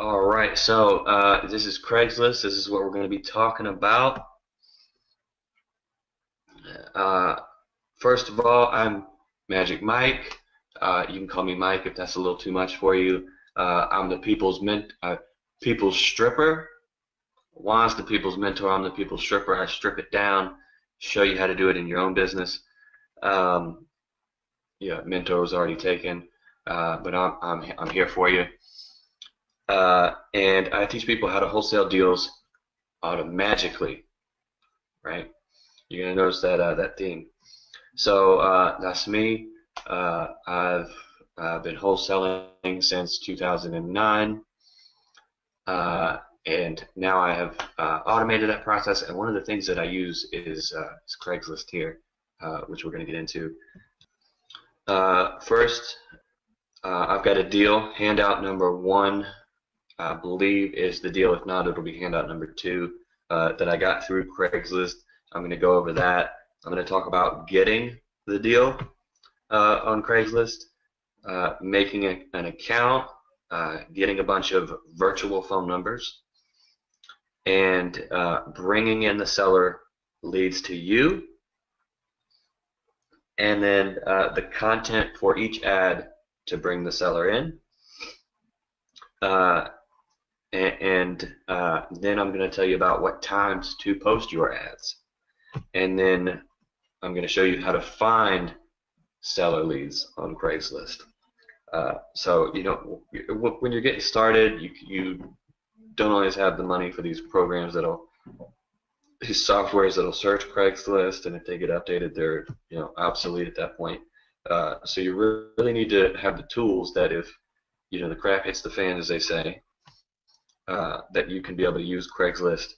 All right, so this is Craigslist. This is what we're going to be talking about. Uh, First of all, I'm Magic Mike. You can call me Mike if that's a little too much for you. I'm the people's stripper. Juan's the people's mentor. I'm the people's stripper. I strip it down, show you how to do it in your own business. Um, yeah, mentor was already taken, but I'm here for you. And I teach people how to wholesale deals magically, right? You're gonna notice that theme. So that's me. I've been wholesaling since 2009, and now I have automated that process. And one of the things that I use is Craigslist here, which we're going to get into. First, I've got a deal. Handout number one, I believe, is the deal. If not, it'll be handout number two that I got through Craigslist. I'm going to go over that. I'm going to talk about getting the deal on Craigslist, making an account, getting a bunch of virtual phone numbers, and bringing in the seller leads to you, and then the content for each ad to bring the seller in. And then I'm going to tell you about what times to post your ads. And then I'm going to show you how to find seller leads on Craigslist. So, when you're getting started, you don't always have the money for these softwares that'll search Craigslist, and if they get updated, they're obsolete at that point. So you really need to have the tools that if the crap hits the fan, as they say, that you can be able to use Craigslist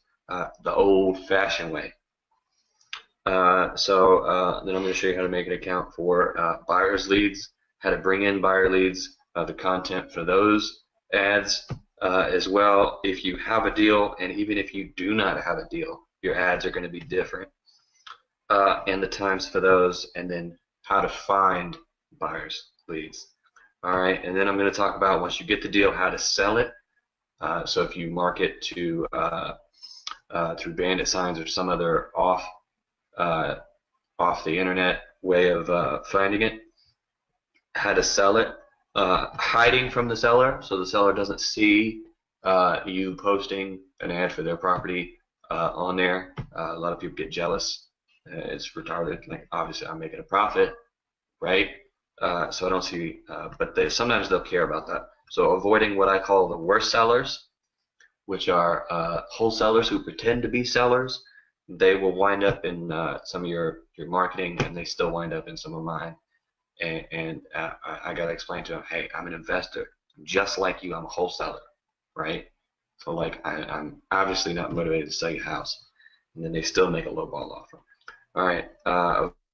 the old-fashioned way. Then I'm going to show you how to make an account for buyers leads, how to bring in buyer leads, the content for those ads as well. If you have a deal, and even if you do not have a deal, your ads are going to be different, and the times for those, and then how to find buyers leads. All right, and then I'm going to talk about, once you get the deal, how to sell it. So if you market to through bandit signs or some other off the internet way of finding it, how to sell it, hiding from the seller so the seller doesn't see you posting an ad for their property on there. A lot of people get jealous. It's retarded. Like, obviously I'm making a profit, right? So I don't see, but sometimes they'll care about that. So avoiding what I call the worst sellers, which are wholesalers who pretend to be sellers. They will wind up in some of your marketing, and they still wind up in some of mine. And I got to explain to them, hey, I'm an investor, just like you. I'm a wholesaler, right? So like I'm obviously not motivated to sell your house, and then they still make a low ball offer. All right,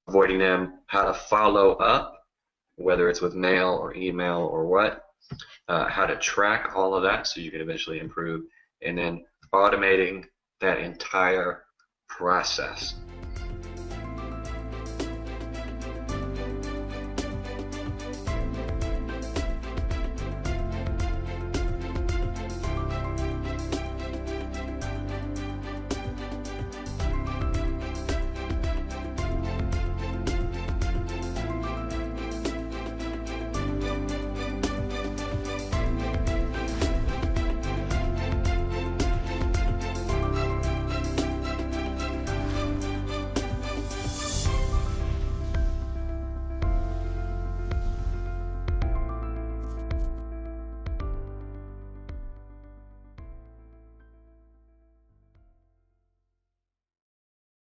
avoiding them, how to follow up, whether it's with mail or email or what, how to track all of that so you can eventually improve, and then automating that entire process.